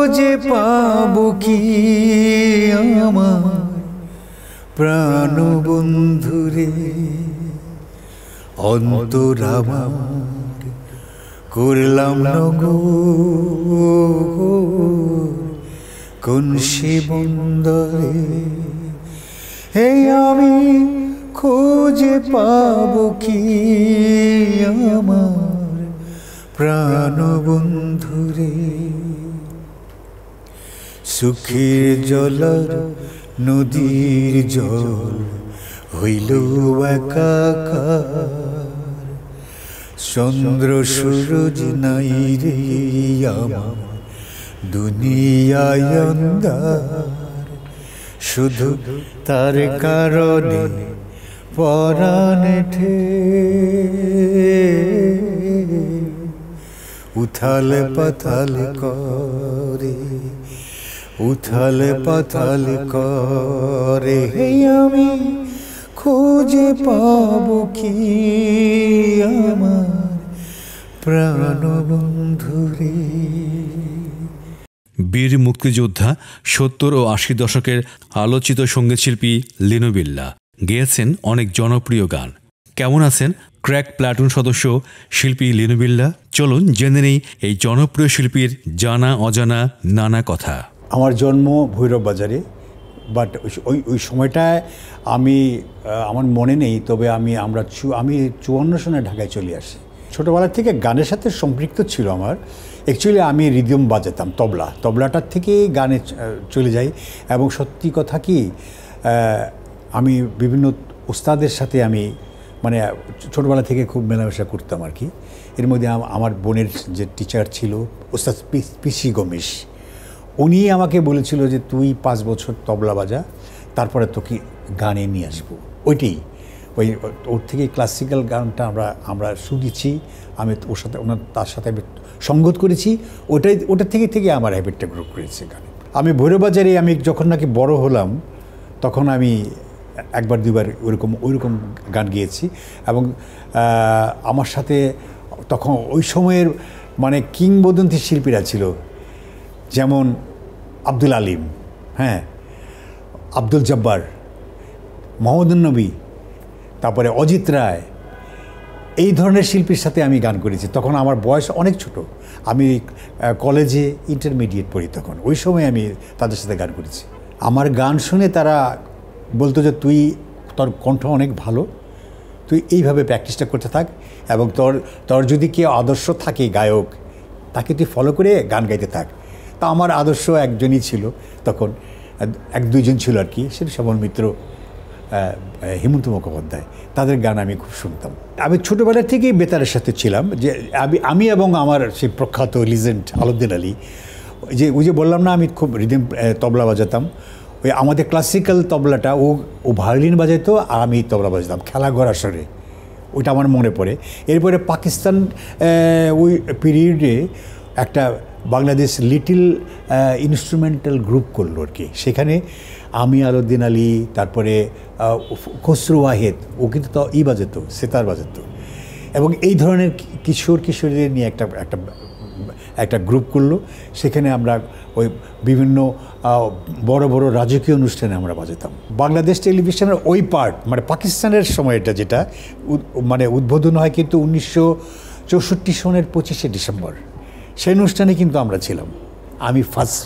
খুঁজে পাবো কি আমার প্রাণ বন্ধুরে, অন্তর আমার করলাম নগর কোন সে বন্দরে। হে আমি খুঁজে পাবো কি আমার প্রাণ বন্ধুরে, সুখের জলর নদীর জল হইল একাকার, চন্দ্র সূরজ নাই রে আমার দুনিয়ায় অন্ধার, শুধু তার কারণে পরাণে উথাল পাথাল করে, উথাল পাথাল করে। হে আমি খুঁজে পাবো কি আমার প্রাণ বন্ধুরে। বীর মুক্তিযোদ্ধা ৭০ ও ৮০ দশকের আলোচিত সঙ্গীতশিল্পী লিনু বিল্লাহ গেয়েছেন অনেক জনপ্রিয় গান। কেমন আছেন ক্র্যাক প্লাটুন সদস্য শিল্পী লিনু বিল্লাহ? চলুন জেনে নেই এই জনপ্রিয় শিল্পীর জানা অজানা নানা কথা। আমার জন্ম ভৈরব বাজারে, বাট ওই সময়টায় আমার মনে নেই, তবে আমি ৫৪ সনে ঢাকায় চলে আসি। ছোটোবেলা থেকে গানের সাথে সম্পৃক্ত ছিল আমার। অ্যাকচুয়ালি আমি রিদম বাজাতাম, তবলাটার থেকে গানে চলে যাই। এবং সত্যি কথা কি, আমি বিভিন্ন ওস্তাদের সাথে আমি মানে ছোটোবেলা থেকে খুব মেলামেশা করতাম আর কি। এর মধ্যে আমার বোনের যে টিচার ছিল ওস্তাদ পিসি গমেশ, উনি আমাকে বলেছিল যে তুই 5 বছর তবলা বাজা, তারপরে তোকে গানে নিয়ে আসবো। ওর থেকে ক্লাসিক্যাল গানটা আমরা শুনেছি, আমি তার সাথে আমি সঙ্গত করেছি। ওটা থেকে আমার হ্যাবিটটা গ্রো করেছে গানে। আমি ভৈরববাজারে আমি যখন নাকি বড় হলাম, তখন আমি একবার দুবার ওইরকম গান গেয়েছি। এবং আমার সাথে তখন ওই সময়ের মানে কিংবদন্তি শিল্পীরা ছিল, যেমন আব্দুল আলিম, হ্যাঁ, আব্দুল জব্বার, মোহাম্মদুন নবী, তারপরে অজিত রায়, এই ধরনের শিল্পীর সাথে আমি গান করেছি। তখন আমার বয়স অনেক ছোট, আমি কলেজে ইন্টারমিডিয়েট পড়ি তখন। ওই সময় আমি তাদের সাথে গান করেছি। আমার গান শুনে তারা বলতো যে তোর কণ্ঠ অনেক ভালো, তুই এইভাবে প্র্যাকটিসটা করতে থাক, এবং তোর যদি কেউ আদর্শ থাকে গায়ক, তাকে তুই ফলো করে গান গাইতে থাক। তা আমার আদর্শ একজনই ছিল তখন, 1-2 জন ছিল আর কি, সেটা শ্যামল মিত্র, হেমন্ত মুখোপাধ্যায়, তাদের গান আমি খুব শুনতাম। আমি ছোটোবেলা থেকেই বেতারের সাথে ছিলাম। যে আমি এবং আমার সেই প্রখ্যাত লিজেন্ড আলাউদ্দিন আলী, ওই যে বললাম না আমি খুব রিদম তবলা বাজাতাম, ওই আমাদের ক্লাসিক্যাল তবলাটা ও ভায়োলিন বাজাইতো আর আমি তবলা বাজাতাম খেলাঘর আসরে, ওইটা আমার মনে পড়ে। এরপরে পাকিস্তান ওই পিরিয়ডে একটা বাংলাদেশ লিটিল ইনস্ট্রুমেন্টাল গ্রুপ করলো আর কি। সেখানে আমি, আলাউদ্দিন আলী, তারপরে খসরু ওয়াহেদ, ও কিন্তু বাজাতো, সেতার বাজাতো, এবং এই ধরনের কিশোরীদের নিয়ে একটা গ্রুপ করলো। সেখানে আমরা ওই বিভিন্ন বড় বড় রাজকীয় অনুষ্ঠানে আমরা বাজাতাম। বাংলাদেশ টেলিভিশনের ওই পার্ট মানে পাকিস্তানের সময়টা যেটা মানে উদ্বোধন হয় কিন্তু 1964 সনের 25শে ডিসেম্বর, সেই অনুষ্ঠানে কিন্তু আমরা ছিলাম, আমি ফার্স্ট।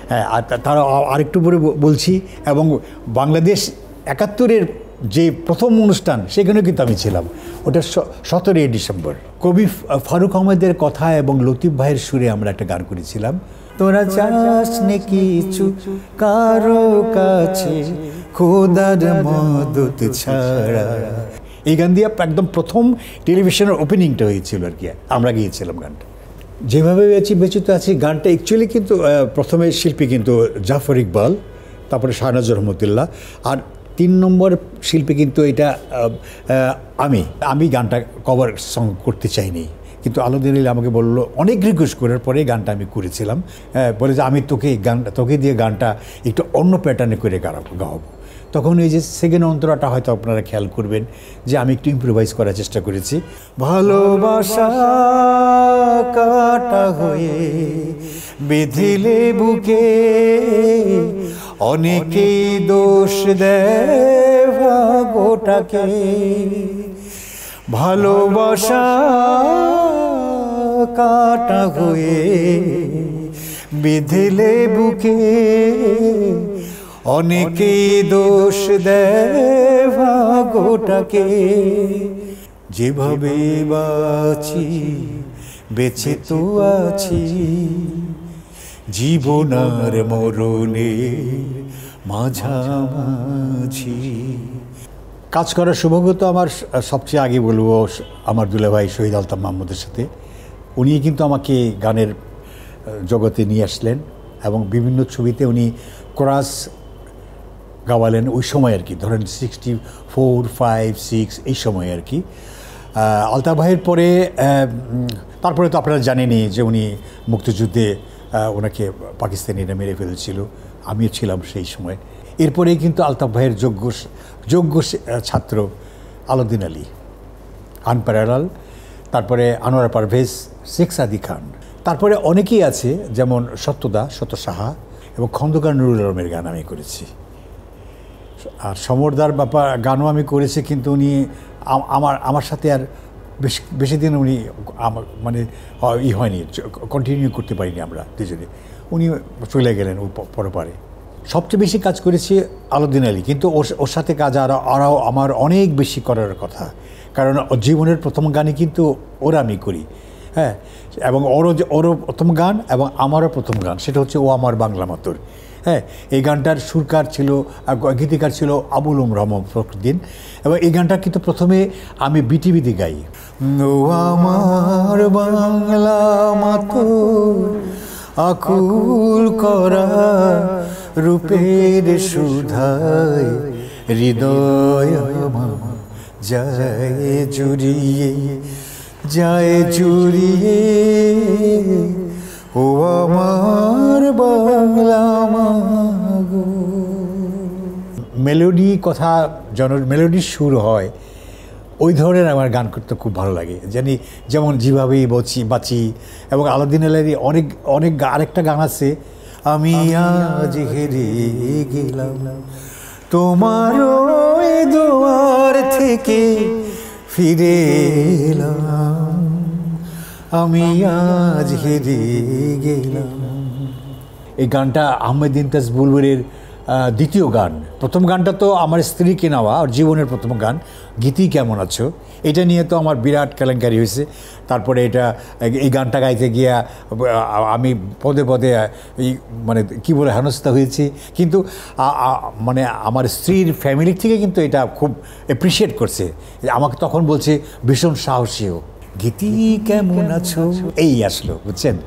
হ্যাঁ, আর তারা আরেকটু পরে বলছি, এবং বাংলাদেশ 71-এর যে প্রথম অনুষ্ঠান সেখানেও কিন্তু আমি ছিলাম, ওটা 17 ডিসেম্বর। কবি ফারুক আহমেদের কথা এবং লতিফ ভাইয়ের সুরে আমরা একটা গান করেছিলাম, তোরা চাস নে কিছু কারো কাছে খোদার মদত ছাড়া। এই গান দিয়ে একদম প্রথম টেলিভিশনের ওপেনিংটা হয়েছিল আর কি, আমরা গিয়েছিলাম গানটা। যেভাবে বেঁচে তো আছি গানটা অ্যাকচুয়ালি কিন্তু প্রথমে শিল্পী কিন্তু জাফর ইকবাল, তারপরে শাহনাজ রহমতুল্লাহ, আর 3 নম্বর শিল্পী কিন্তু এটা আমি গানটা কভার সং করতে চাইনি, কিন্তু আলাউদ্দিন আলী আমাকে বললো, অনেক রিকোয়েস্ট করার পরে গানটা আমি করেছিলাম। বলে যে আমি তোকে দিয়ে গানটা একটু অন্য প্যাটার্নে করে গাওয়াবো। তখন এই যে সেকেন্ড অন্তরাটা হয়তো আপনারা খেয়াল করবেন যে আমি একটু ইম্প্রোভাইজ করার চেষ্টা করেছি। ভালোবাসা কাটা হয়ে বেঁধিলে বুকে, অনেকেই দোষ দেয় ভাগ্যটাকে। ভালোবাসা কাটা হয়ে বেঁধিলে বুকে, অনেকেই দোষ দেয় ভাগ্যটাকে। যেভাবে বাঁচি বেঁচে তো আছি, জীবন আর মরণের মাঝামাঝি। কাজ করার সৌভাগ্য তো আমার সবচেয়ে আগে বলবো আমার দুলাভাই শহীদ আলতাফ মাহমুদের সাথে। উনি কিন্তু আমাকে গানের জগতে নিয়ে আসলেন এবং বিভিন্ন ছবিতে উনি কোরাস গাওয়ালেন ওই সময় আর কি, ধরেন 64, 5, 6 এই সময় আর কি। আলতাফ ভাইয়ের পরে তারপরে তো আপনারা জানেনই যে উনি মুক্তিযুদ্ধে ওনাকে পাকিস্তানিরা মেরে ফেলেছিল, আমিও ছিলাম সেই সময়। এরপরেই কিন্তু আলতাফ ভাইয়ের যোগ্য ছাত্র আলাউদ্দিন আলী, আনপ্যারালাল, তারপরে আনোয়ার পারভেজ, শেখ সাদি খান, তারপরে অনেকেই আছে যেমন সত্য সাহা এবং খন্দকার নুরুল আলমের গান আমি করেছি। আর সমরদার ব্যাপার গানও আমি করেছি, কিন্তু উনি আমার সাথে আর বেশি দিন উনি মানে হয়নি, কন্টিনিউ করতে পারিনি আমরা দুজনে। উনি চলে গেলেন পরপারে। সবচেয়ে বেশি কাজ করেছি আলাউদ্দিন আলী, কিন্তু ওর সাথে কাজ আরও আমার অনেক বেশি করার কথা, কারণ জীবনের প্রথম গানই কিন্তু ওরা আমি করি। হ্যাঁ, এবং ওরও প্রথম গান এবং আমারও প্রথম গান, সেটা হচ্ছে ও আমার বাংলা মাতর। হ্যাঁ, এই গানটার সুরকার ছিল, গীতিকার ছিল আবুল রহমান ফখরুদ্দিন, এবং এই গানটা কিন্তু প্রথমে আমি বিটিভিতে গাই। ও আমার বাংলা মাতর আকুল করা রূপের সুধায়, হৃদয় আমার যায় জুড়িয়ে, ও আমার বাংলা মাগো। মেলোডি কথা মেলোডির সুর হয়, ওই ধরনের আমার গান করতে খুব ভালো লাগে। যেমন যেভাবেই বাঁচি, এবং আলাউদ্দিন আলীর অনেক আরেকটা গান আছে, আমি আজ হেরে গেলাম তোমার ওই দুয়ার থেকে ফিরে এলাম, আমি আজ হেরে গেলাম। এই গানটা আহমেদ ইমতিয়াজ বুলবুলের দ্বিতীয় গান। প্রথম গানটা তো আমার স্ত্রীকে নেওয়া, আর জীবনের প্রথম গান গীতি কেমন আছো, এটা নিয়ে তো আমার বিরাট কেলেঙ্কারি হয়েছে। তারপরে এই গানটা গাইতে গিয়া আমি পদে পদে মানে কী বলে হেনস্থা হয়েছি, কিন্তু মানে আমার স্ত্রীর ফ্যামিলি থেকে কিন্তু এটা খুব অ্যাপ্রিসিয়েট করছে। আমাকে তখন বলছে ভীষণ সাহসীও, গীতি কেমন আছো, এই আসলো, বুঝছেন।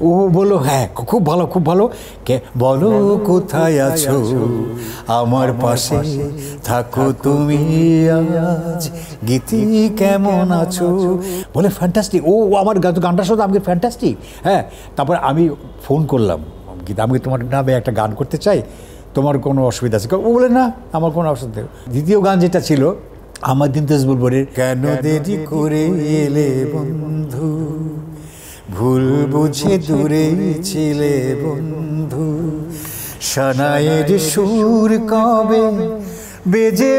ও বললো হ্যাঁ খুব ভালো, বলো কোথায় আছো, আমার পাশে থাকো তুমি আজ, গীতি কেমন আছো, বলে ফ্যান্টাস্টিক। ও আমার গানটার সাথে আমাকে ফ্যান্টাস্টিক। হ্যাঁ, তারপর আমি ফোন করলাম, গীতা আমি তোমার নামে একটা গান করতে চাই, তোমার কোনো অসুবিধা আছে? ও বলে না, আমার কোনো অসুবিধা। দ্বিতীয় গান যেটা ছিল আহমেদ ইমতিয়াজ বুলবুলের, কেন দেরি করে এলে বন্ধু, ভুল বুঝে দূরে ছিলে বন্ধু, সানাইয়ের সুর কবে বেজে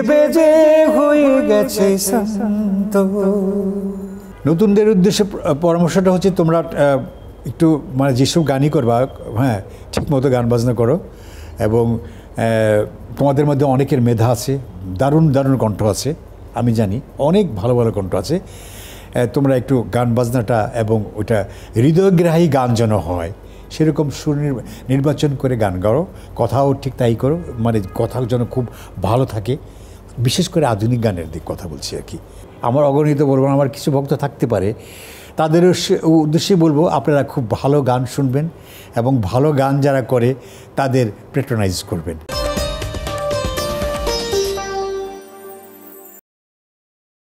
হয়ে গেছে শান্ত। নতুনদের উদ্দেশ্যে পরামর্শটা হচ্ছে, তোমরা একটু মানে যেসব গানই করবা, হ্যাঁ ঠিক মতো গান বাজনা করো, এবং তোমাদের মধ্যে অনেকের মেধা আছে, দারুণ কণ্ঠ আছে, আমি জানি অনেক ভালো কণ্ঠ আছে। তোমরা একটু গান বাজনাটা এবং ওইটা হৃদয়গ্রাহী গান যেন হয় সেরকম সুর নির্বাচন করে গান গাও, কথাও ঠিক তাই করো, মানে কথা যেন খুব ভালো থাকে। বিশেষ করে আধুনিক গানের দিক কথা বলছি আর কি। আমার অগণিত বলবো, আমার কিছু ভক্ত থাকতে পারে, তাদের উদ্দেশ্যে বলবো আপনারা খুব ভালো গান শুনবেন এবং ভালো গান যারা করে তাদের প্যাট্রোনাইজ করবেন।